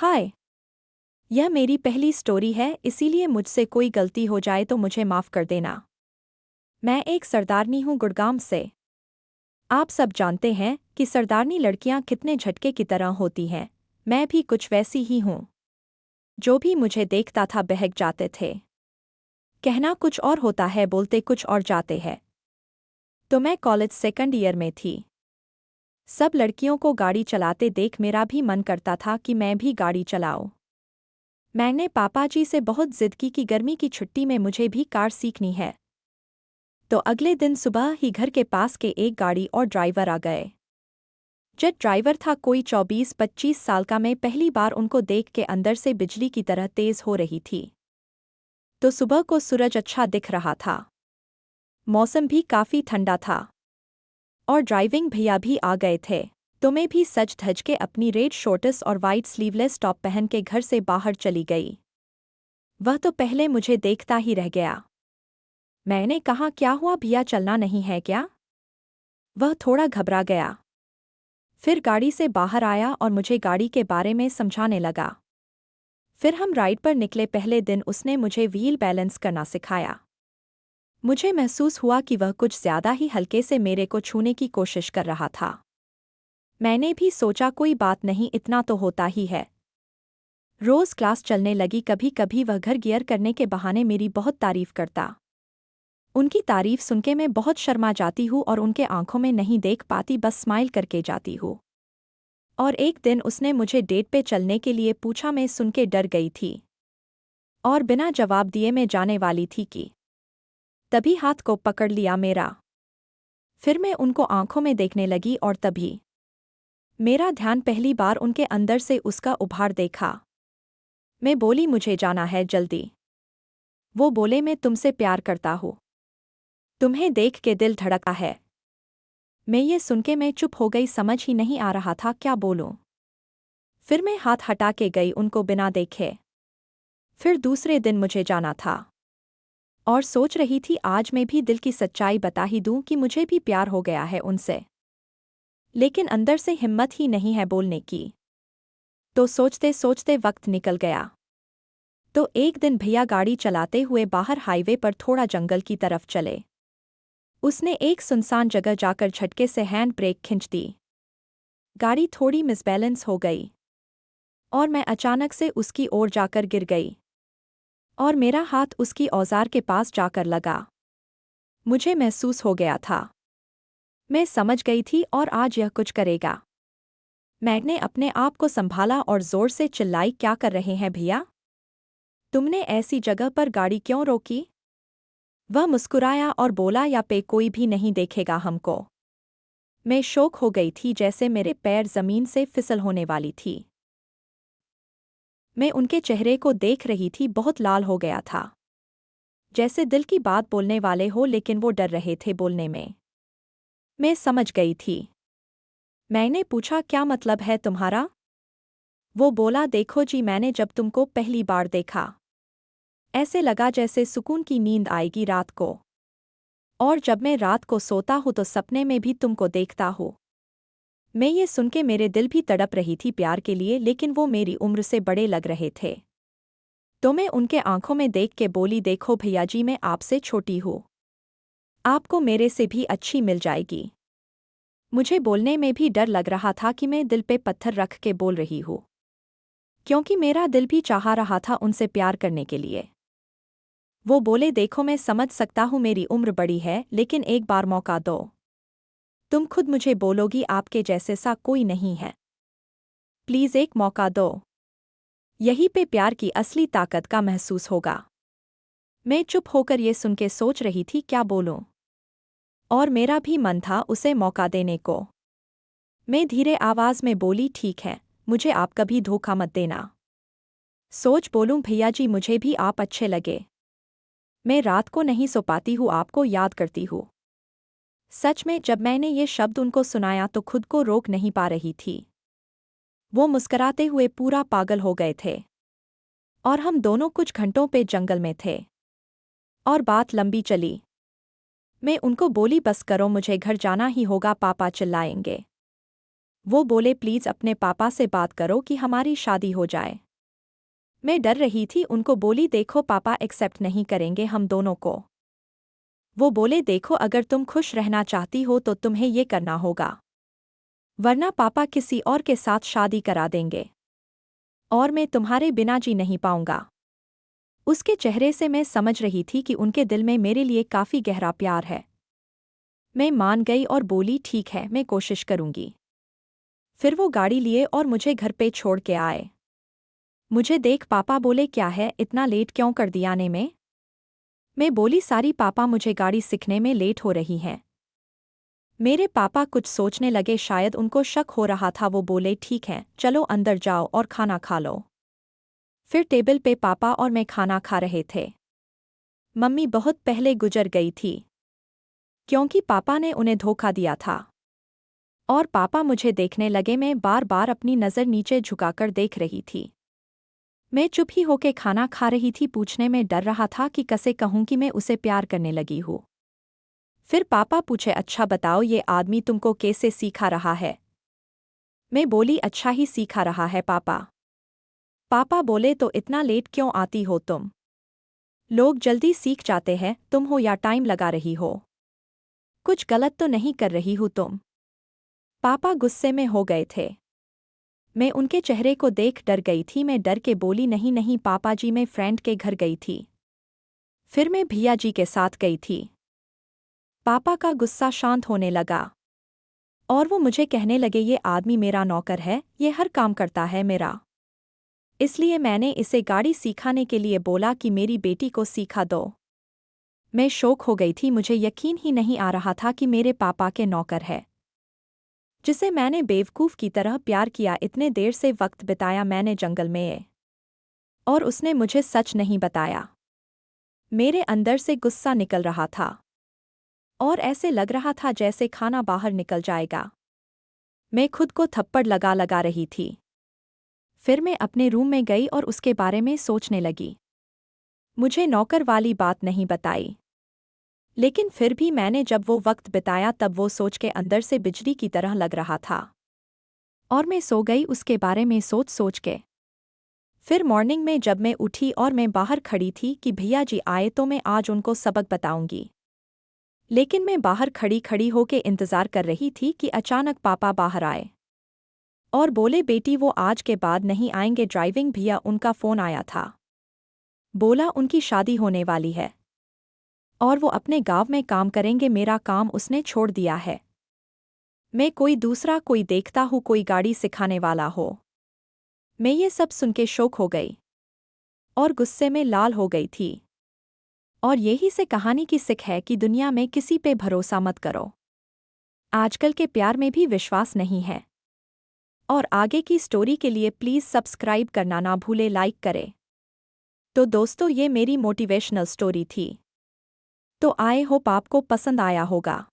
हाय। यह मेरी पहली स्टोरी है, इसीलिए मुझसे कोई गलती हो जाए तो मुझे माफ़ कर देना। मैं एक सरदारनी हूँ गुड़गांव से। आप सब जानते हैं कि सरदारनी लड़कियाँ कितने झटके की तरह होती हैं। मैं भी कुछ वैसी ही हूँ। जो भी मुझे देखता था बहक जाते थे। कहना कुछ और होता है, बोलते कुछ और जाते हैं। तो मैं कॉलेज सेकंड ईयर में थी। सब लड़कियों को गाड़ी चलाते देख मेरा भी मन करता था कि मैं भी गाड़ी चलाऊं। मैंने पापा जी से बहुत जिद की कि गर्मी की छुट्टी में मुझे भी कार सीखनी है। तो अगले दिन सुबह ही घर के पास के एक गाड़ी और ड्राइवर आ गए। जब ड्राइवर था कोई 24-25 साल का, मैं पहली बार उनको देख के अंदर से बिजली की तरह तेज हो रही थी। तो सुबह को सूरज अच्छा दिख रहा था। मौसम भी काफ़ी ठंडा था। और ड्राइविंग भैया भी आ गए थे। तो मैं भी सज धज के अपनी रेड शॉर्ट्स और वाइट स्लीवलेस टॉप पहन के घर से बाहर चली गई। वह तो पहले मुझे देखता ही रह गया। मैंने कहा, क्या हुआ भैया, चलना नहीं है क्या? वह थोड़ा घबरा गया। फिर गाड़ी से बाहर आया और मुझे गाड़ी के बारे में समझाने लगा। फिर हम राइड पर निकले। पहले दिन उसने मुझे व्हील बैलेंस करना सिखाया। मुझे महसूस हुआ कि वह कुछ ज़्यादा ही हल्के से मेरे को छूने की कोशिश कर रहा था। मैंने भी सोचा कोई बात नहीं, इतना तो होता ही है। रोज़ क्लास चलने लगी। कभी कभी वह घर गियर करने के बहाने मेरी बहुत तारीफ करता। उनकी तारीफ सुनके मैं बहुत शर्मा जाती हूँ और उनके आंखों में नहीं देख पाती, बस स्माइल करके जाती हूँ। और एक दिन उसने मुझे डेट पे चलने के लिए पूछा। मैं सुन के डर गई थी और बिना जवाब दिए मैं जाने वाली थी कि तभी हाथ को पकड़ लिया मेरा। फिर मैं उनको आंखों में देखने लगी और तभी मेरा ध्यान पहली बार उनके अंदर से उसका उभार देखा। मैं बोली, मुझे जाना है जल्दी। वो बोले, मैं तुमसे प्यार करता हूँ। तुम्हें देख के दिल धड़का है। मैं ये सुन के मैं चुप हो गई, समझ ही नहीं आ रहा था क्या बोलूं। फिर मैं हाथ हटा के गई उनको बिना देखे। फिर दूसरे दिन मुझे जाना था और सोच रही थी आज मैं भी दिल की सच्चाई बता ही दूं कि मुझे भी प्यार हो गया है उनसे। लेकिन अंदर से हिम्मत ही नहीं है बोलने की। तो सोचते सोचते वक्त निकल गया। तो एक दिन भैया गाड़ी चलाते हुए बाहर हाईवे पर थोड़ा जंगल की तरफ चले। उसने एक सुनसान जगह जाकर झटके से हैंड ब्रेक खींच दी। गाड़ी थोड़ी मिसबैलेंस हो गई और मैं अचानक से उसकी ओर जाकर गिर गई और मेरा हाथ उसकी औजार के पास जाकर लगा। मुझे महसूस हो गया था। मैं समझ गई थी और आज यह कुछ करेगा। मैंने अपने आप को संभाला और जोर से चिल्लाई, क्या कर रहे हैं भैया? तुमने ऐसी जगह पर गाड़ी क्यों रोकी? वह मुस्कुराया और बोला, या पे कोई भी नहीं देखेगा हमको। मैं शौक हो गई थी, जैसे मेरे पैर जमीन से फिसल होने वाली थी। मैं उनके चेहरे को देख रही थी, बहुत लाल हो गया था। जैसे दिल की बात बोलने वाले हो, लेकिन वो डर रहे थे बोलने में। मैं समझ गई थी। मैंने पूछा, क्या मतलब है तुम्हारा? वो बोला, देखो जी, मैंने जब तुमको पहली बार देखा ऐसे लगा जैसे सुकून की नींद आएगी रात को। और जब मैं रात को सोता हूँ तो सपने में भी तुमको देखता हूँ। मैं ये सुन के मेरे दिल भी तड़प रही थी प्यार के लिए, लेकिन वो मेरी उम्र से बड़े लग रहे थे। तो मैं उनके आंखों में देख के बोली, देखो भैया जी, मैं आपसे छोटी हूँ। आपको मेरे से भी अच्छी मिल जाएगी। मुझे बोलने में भी डर लग रहा था कि मैं दिल पे पत्थर रख के बोल रही हूँ, क्योंकि मेरा दिल भी चाह रहा था उनसे प्यार करने के लिए। वो बोले, देखो मैं समझ सकता हूँ मेरी उम्र बड़ी है, लेकिन एक बार मौका दो। तुम खुद मुझे बोलोगी आपके जैसे सा कोई नहीं है। प्लीज़ एक मौका दो। यहीं पे प्यार की असली ताकत का महसूस होगा। मैं चुप होकर ये सुन के सोच रही थी क्या बोलूं। और मेरा भी मन था उसे मौका देने को। मैं धीरे आवाज में बोली, ठीक है, मुझे आप कभी धोखा मत देना। सोच बोलूं, भैया जी मुझे भी आप अच्छे लगे। मैं रात को नहीं सो पाती हूँ, आपको याद करती हूँ। सच में जब मैंने ये शब्द उनको सुनाया तो खुद को रोक नहीं पा रही थी। वो मुस्कराते हुए पूरा पागल हो गए थे। और हम दोनों कुछ घंटों पे जंगल में थे और बात लंबी चली। मैं उनको बोली, बस करो, मुझे घर जाना ही होगा, पापा चिल्लाएंगे। वो बोले प्लीज़ अपने पापा से बात करो कि हमारी शादी हो जाए। मैं डर रही थी, उनको बोली देखो पापा एक्सेप्ट नहीं करेंगे हम दोनों को। वो बोले देखो अगर तुम खुश रहना चाहती हो तो तुम्हें ये करना होगा, वरना पापा किसी और के साथ शादी करा देंगे और मैं तुम्हारे बिना जी नहीं पाऊंगा। उसके चेहरे से मैं समझ रही थी कि उनके दिल में मेरे लिए काफ़ी गहरा प्यार है। मैं मान गई और बोली ठीक है, मैं कोशिश करूंगी। फिर वो गाड़ी लिए और मुझे घर पे छोड़ के आए। मुझे देख पापा बोले क्या है, इतना लेट क्यों कर दिया आने में? मैं बोली सारी पापा मुझे गाड़ी सीखने में लेट हो रही हैं। मेरे पापा कुछ सोचने लगे, शायद उनको शक हो रहा था। वो बोले ठीक है चलो अंदर जाओ और खाना खा लो। फिर टेबल पे पापा और मैं खाना खा रहे थे। मम्मी बहुत पहले गुजर गई थी क्योंकि पापा ने उन्हें धोखा दिया था। और पापा मुझे देखने लगे, मैं बार बार अपनी नज़र नीचे झुकाकर देख रही थी। मैं चुप ही होके खाना खा रही थी, पूछने में डर रहा था कि कैसे कहूँ कि मैं उसे प्यार करने लगी हूँ। फिर पापा पूछे अच्छा बताओ ये आदमी तुमको कैसे सिखा रहा है? मैं बोली अच्छा ही सिखा रहा है पापा। पापा बोले तो इतना लेट क्यों आती हो तुम? लोग जल्दी सीख जाते हैं, तुम हो या टाइम लगा रही हो? कुछ गलत तो नहीं कर रही हूँ तुम? पापा गुस्से में हो गए थे। मैं उनके चेहरे को देख डर गई थी। मैं डर के बोली नहीं नहीं पापा जी, मैं फ्रेंड के घर गई थी। फिर मैं भैया जी के साथ गई थी। पापा का गुस्सा शांत होने लगा और वो मुझे कहने लगे ये आदमी मेरा नौकर है, ये हर काम करता है मेरा, इसलिए मैंने इसे गाड़ी सिखाने के लिए बोला कि मेरी बेटी को सिखा दो। मैं शौक हो गई थी, मुझे यकीन ही नहीं आ रहा था कि मेरे पापा के नौकर है जिसे मैंने बेवकूफ़ की तरह प्यार किया। इतने देर से वक्त बिताया मैंने जंगल में और उसने मुझे सच नहीं बताया। मेरे अंदर से गुस्सा निकल रहा था और ऐसे लग रहा था जैसे खाना बाहर निकल जाएगा। मैं खुद को थप्पड़ लगा लगा रही थी। फिर मैं अपने रूम में गई और उसके बारे में सोचने लगी। मुझे नौकर वाली बात नहीं बताई, लेकिन फिर भी मैंने जब वो वक्त बिताया तब वो सोच के अंदर से बिजली की तरह लग रहा था और मैं सो गई उसके बारे में सोच सोच के। फिर मॉर्निंग में जब मैं उठी और मैं बाहर खड़ी थी कि भैया जी आए तो मैं आज उनको सबक बताऊंगी, लेकिन मैं बाहर खड़ी खड़ी होके इंतज़ार कर रही थी कि अचानक पापा बाहर आए और बोले बेटी वो आज के बाद नहीं आएंगे। ड्राइविंग भैया उनका फ़ोन आया था, बोला उनकी शादी होने वाली है और वो अपने गांव में काम करेंगे। मेरा काम उसने छोड़ दिया है। मैं कोई दूसरा कोई देखता हूँ, कोई गाड़ी सिखाने वाला हो। मैं ये सब सुन के शौक हो गई और गुस्से में लाल हो गई थी। और यही से कहानी की सीख है कि दुनिया में किसी पे भरोसा मत करो। आजकल के प्यार में भी विश्वास नहीं है। और आगे की स्टोरी के लिए प्लीज़ सब्सक्राइब करना ना भूले, लाइक करें। तो दोस्तों ये मेरी मोटिवेशनल स्टोरी थी। तो आई होप आपको पसंद आया होगा।